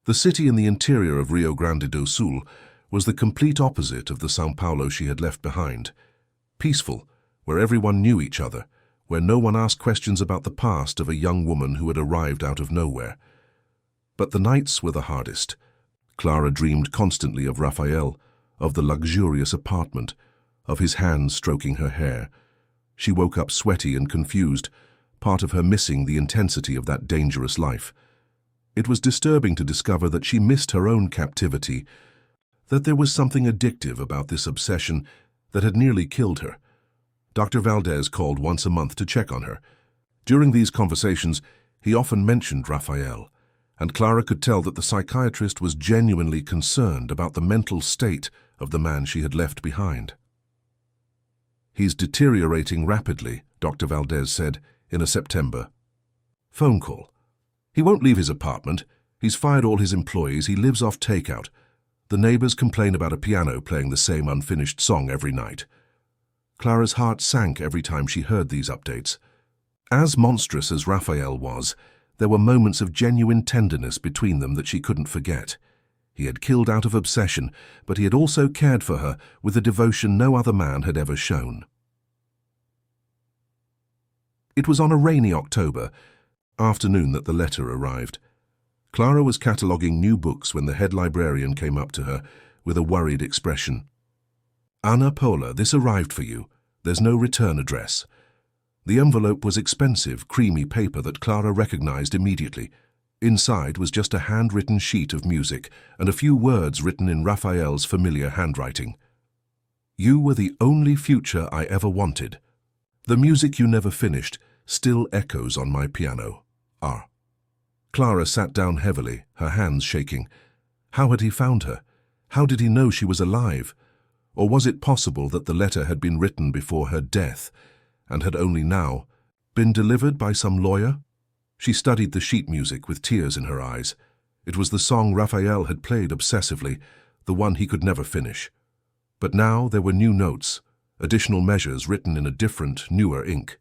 The city in the interior of Rio Grande do Sul was the complete opposite of the São Paulo she had left behind. Peaceful, where everyone knew each other, where no one asked questions about the past of a young woman who had arrived out of nowhere. But the nights were the hardest. Clara dreamed constantly of Raphael, of the luxurious apartment, of his hands stroking her hair. She woke up sweaty and confused, part of her missing the intensity of that dangerous life. It was disturbing to discover that she missed her own captivity, that there was something addictive about this obsession that had nearly killed her. Dr. Valdez called once a month to check on her. During these conversations, he often mentioned Raphael, and Clara could tell that the psychiatrist was genuinely concerned about the mental state of the man she had left behind. "He's deteriorating rapidly," Dr. Valdez said in a September phone call. He won't leave his apartment. He's fired all his employees. He lives off takeout. The neighbors complain about a piano playing the same unfinished song every night. Clara's heart sank every time she heard these updates. As monstrous as Raphael was, there were moments of genuine tenderness between them that she couldn't forget. He had killed out of obsession, but he had also cared for her with a devotion no other man had ever shown. It was on a rainy October afternoon that the letter arrived. Clara was cataloguing new books when the head librarian came up to her with a worried expression. "Anna Paula, this arrived for you. There's no return address." The envelope was expensive, creamy paper that Clara recognized immediately. Inside was just a handwritten sheet of music and a few words written in Raphael's familiar handwriting. "You were the only future I ever wanted. The music you never finished still echoes on my piano. R." Clara sat down heavily, her hands shaking. How had he found her? How did he know she was alive? Or was it possible that the letter had been written before her death and had only now been delivered by some lawyer? She studied the sheet music with tears in her eyes. It was the song Raphael had played obsessively, the one he could never finish. But now there were new notes, additional measures written in a different, newer ink.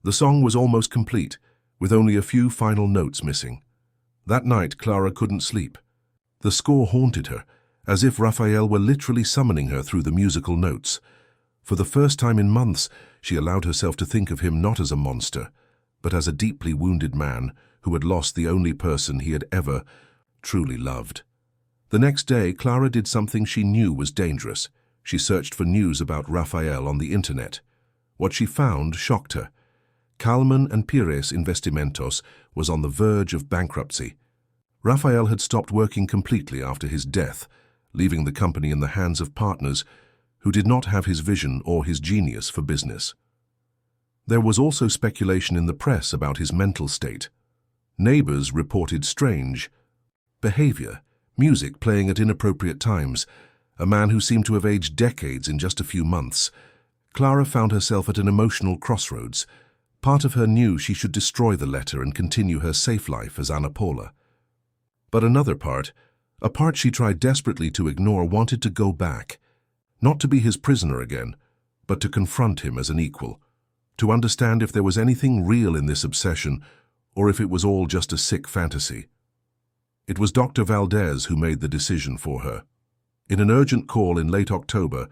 The song was almost complete, with only a few final notes missing. That night, Clara couldn't sleep. The score haunted her, as if Raphael were literally summoning her through the musical notes. For the first time in months, she allowed herself to think of him not as a monster, but as a deeply wounded man who had lost the only person he had ever truly loved. The next day, Clara did something she knew was dangerous. She searched for news about Raphael on the internet. What she found shocked her. Calman and Pires Investimentos was on the verge of bankruptcy. Raphael had stopped working completely after his death, leaving the company in the hands of partners who did not have his vision or his genius for business. There was also speculation in the press about his mental state. Neighbors reported strange behavior, music playing at inappropriate times, a man who seemed to have aged decades in just a few months. Clara found herself at an emotional crossroads. Part of her knew she should destroy the letter and continue her safe life as Anna Paula. But another part, a part she tried desperately to ignore, wanted to go back. Not to be his prisoner again, but to confront him as an equal. To understand if there was anything real in this obsession, or if it was all just a sick fantasy. It was Dr. Valdez who made the decision for her. In an urgent call in late October,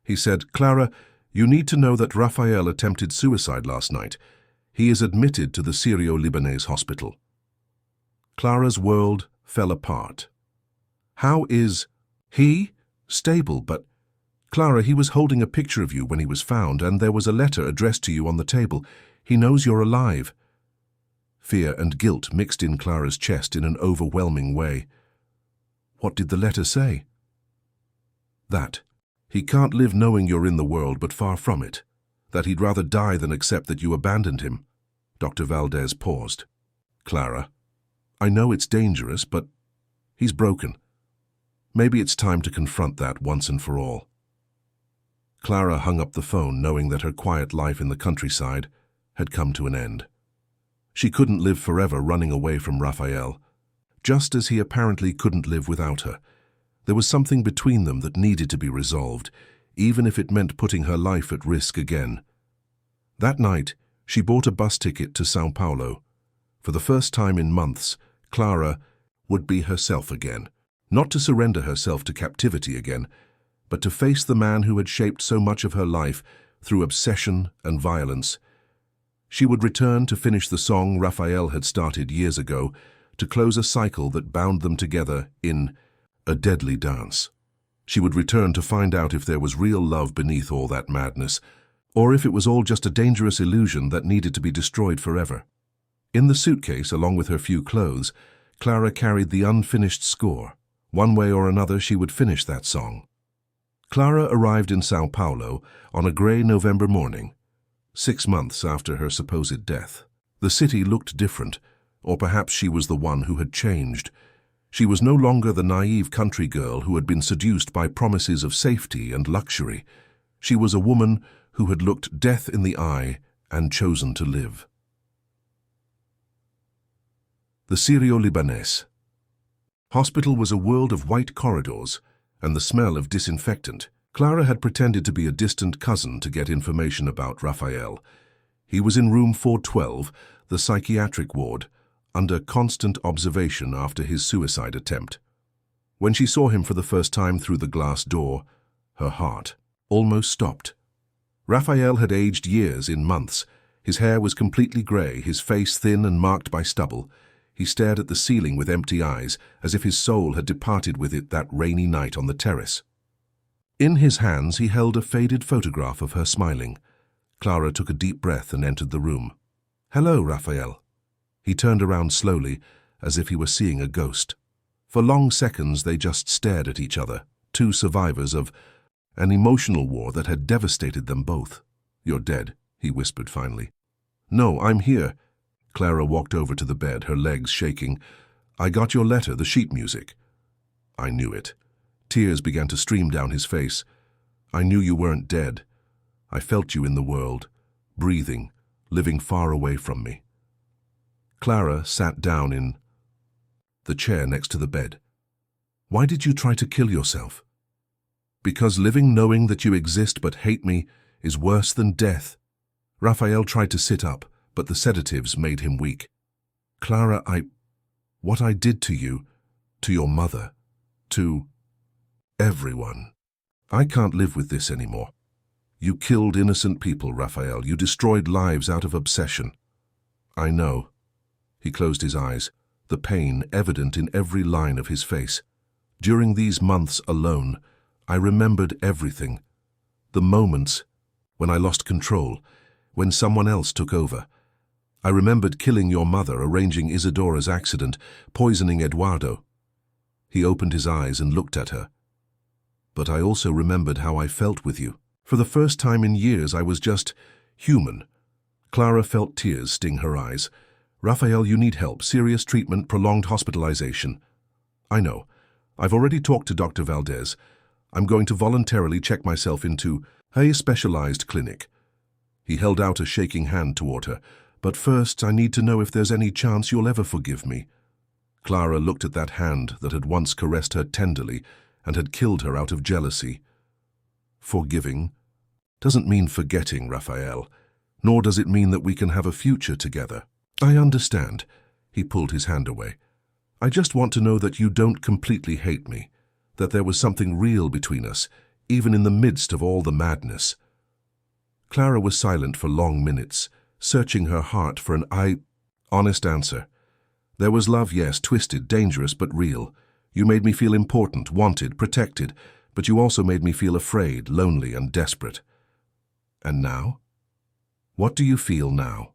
he said, "Clara, you need to know that Raphael attempted suicide last night. He is admitted to the Syrio-Libanese hospital." Clara's world fell apart. "How is he? Stable, but..." "Clara, he was holding a picture of you when he was found, and there was a letter addressed to you on the table. He knows you're alive." Fear and guilt mixed in Clara's chest in an overwhelming way. What did the letter say? That he can't live knowing you're in the world but far from it. That he'd rather die than accept that you abandoned him. Dr. Valdez paused. "Clara, I know it's dangerous, but he's broken. Maybe it's time to confront that once and for all." Clara hung up the phone, knowing that her quiet life in the countryside had come to an end. She couldn't live forever running away from Raphael, just as he apparently couldn't live without her. There was something between them that needed to be resolved, even if it meant putting her life at risk again. That night, she bought a bus ticket to São Paulo. For the first time in months, Clara would be herself again, not to surrender herself to captivity again, but to face the man who had shaped so much of her life through obsession and violence. She would return to finish the song Raphael had started years ago, to close a cycle that bound them together in a deadly dance. She would return to find out if there was real love beneath all that madness, or if it was all just a dangerous illusion that needed to be destroyed forever. In the suitcase, along with her few clothes, Clara carried the unfinished score. One way or another, she would finish that song. Clara arrived in São Paulo on a grey November morning, 6 months after her supposed death. The city looked different, or perhaps she was the one who had changed. She was no longer the naive country girl who had been seduced by promises of safety and luxury. She was a woman who had looked death in the eye and chosen to live. The Syrio-Libanese hospital was a world of white corridors and the smell of disinfectant. Clara had pretended to be a distant cousin to get information about Raphael. He was in room 412, the psychiatric ward, under constant observation after his suicide attempt. When she saw him for the first time through the glass door, her heart almost stopped. Raphael had aged years in months. His hair was completely grey, his face thin and marked by stubble. He stared at the ceiling with empty eyes, as if his soul had departed with it that rainy night on the terrace. In his hands he held a faded photograph of her smiling. Clara took a deep breath and entered the room. "Hello, Raphael." He turned around slowly, as if he were seeing a ghost. For long seconds they just stared at each other, two survivors of an emotional war that had devastated them both. "You're dead," he whispered finally. "No, I'm here." Clara walked over to the bed, her legs shaking. "I got your letter, the sheet music." "I knew it." Tears began to stream down his face. "I knew you weren't dead. I felt you in the world, breathing, living far away from me." Clara sat down in the chair next to the bed. "Why did you try to kill yourself?" "Because living knowing that you exist but hate me is worse than death." Raphael tried to sit up, but the sedatives made him weak. "Clara, what I did to you, to your mother, to everyone. I can't live with this anymore. You killed innocent people, Raphael. You destroyed lives out of obsession." "I know." He closed his eyes, the pain evident in every line of his face. "During these months alone, I remembered everything. The moments when I lost control, when someone else took over. I remembered killing your mother, arranging Isadora's accident, poisoning Eduardo." He opened his eyes and looked at her. "But I also remembered how I felt with you. For the first time in years, I was just human." Clara felt tears sting her eyes. "Raphael, you need help. Serious treatment, prolonged hospitalization." "I know. I've already talked to Dr. Valdez. I'm going to voluntarily check myself into a specialized clinic." He held out a shaking hand toward her. "But first, I need to know if there's any chance you'll ever forgive me." Clara looked at that hand that had once caressed her tenderly and had killed her out of jealousy. "Forgiving doesn't mean forgetting, Raphael, nor does it mean that we can have a future together." "I understand." He pulled his hand away. "I just want to know that you don't completely hate me, that there was something real between us, even in the midst of all the madness." Clara was silent for long minutes, searching her heart for an honest answer. "There was love, yes, twisted, dangerous, but real. You made me feel important, wanted, protected, but you also made me feel afraid, lonely, and desperate." "And now? What do you feel now?"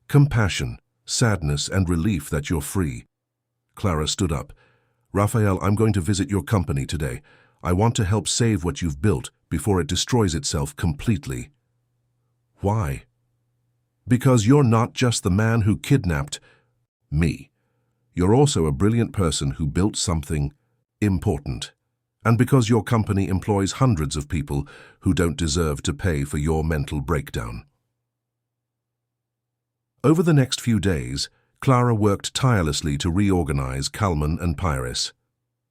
"Compassion, sadness, and relief that you're free." Clara stood up. "Raphael, I'm going to visit your company today. I want to help save what you've built before it destroys itself completely." "Why?" "Because you're not just the man who kidnapped me. You're also a brilliant person who built something important. And because your company employs hundreds of people who don't deserve to pay for your mental breakdown." Over the next few days, Clara worked tirelessly to reorganize Kalman and Pyrrhus.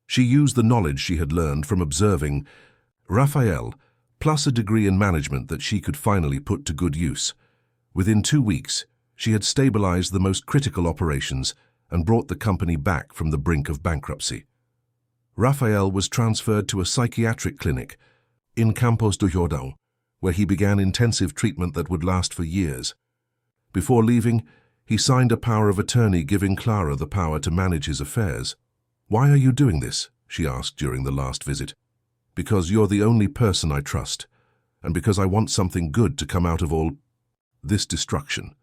She used the knowledge she had learned from observing Raphael, plus a degree in management that she could finally put to good use. Within 2 weeks, she had stabilized the most critical operations and brought the company back from the brink of bankruptcy. Raphael was transferred to a psychiatric clinic in Campos do Jordão, where he began intensive treatment that would last for years. Before leaving, he signed a power of attorney giving Clara the power to manage his affairs. "Why are you doing this?" she asked during the last visit. "Because you're the only person I trust, and because I want something good to come out of all this destruction."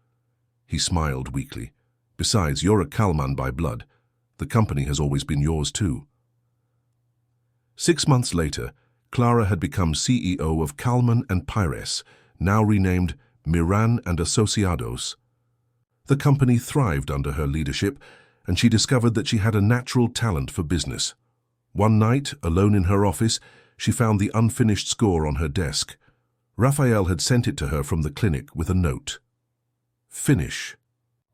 He smiled weakly. "Besides, you're a Kalman by blood. The company has always been yours too." 6 months later, Clara had become CEO of Kalman and Pyrrhus, now renamed Miran and Associados. The company thrived under her leadership, and she discovered that she had a natural talent for business. One night, alone in her office, she found the unfinished score on her desk. Raphael had sent it to her from the clinic with a note. "Finish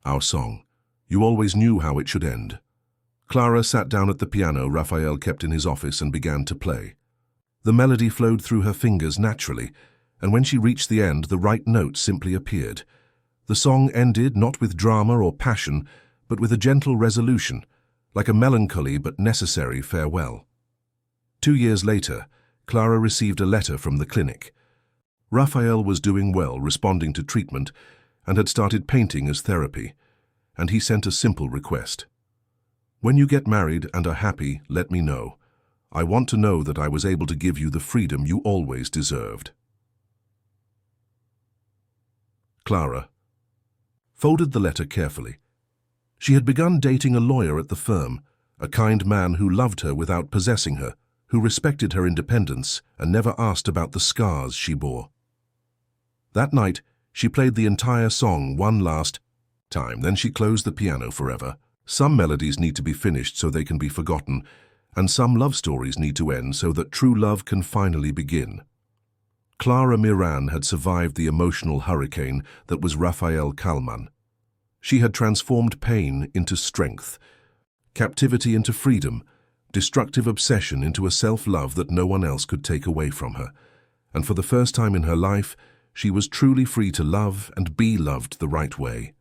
our song. You always knew how it should end. Clara sat down at the piano Raphael kept in his office and began to play. The melody flowed through her fingers naturally, and when she reached the end, the right note simply appeared. The song ended not with drama or passion, but with a gentle resolution, like a melancholy but necessary farewell. 2 years later, Clara received a letter from the clinic. Raphael was doing well, responding to treatment, and had started painting as therapy, and he sent a simple request. When you get married and are happy, let me know. I want to know that I was able to give you the freedom you always deserved. Clara folded the letter carefully. She had begun dating a lawyer at the firm, a kind man who loved her without possessing her, who respected her independence and never asked about the scars she bore. That night, she played the entire song one last time, then she closed the piano forever. Some melodies need to be finished so they can be forgotten, and some love stories need to end so that true love can finally begin. Clara Miran had survived the emotional hurricane that was Raphael Kalman. She had transformed pain into strength, captivity into freedom, destructive obsession into a self-love that no one else could take away from her. And for the first time in her life, she was truly free to love and be loved the right way.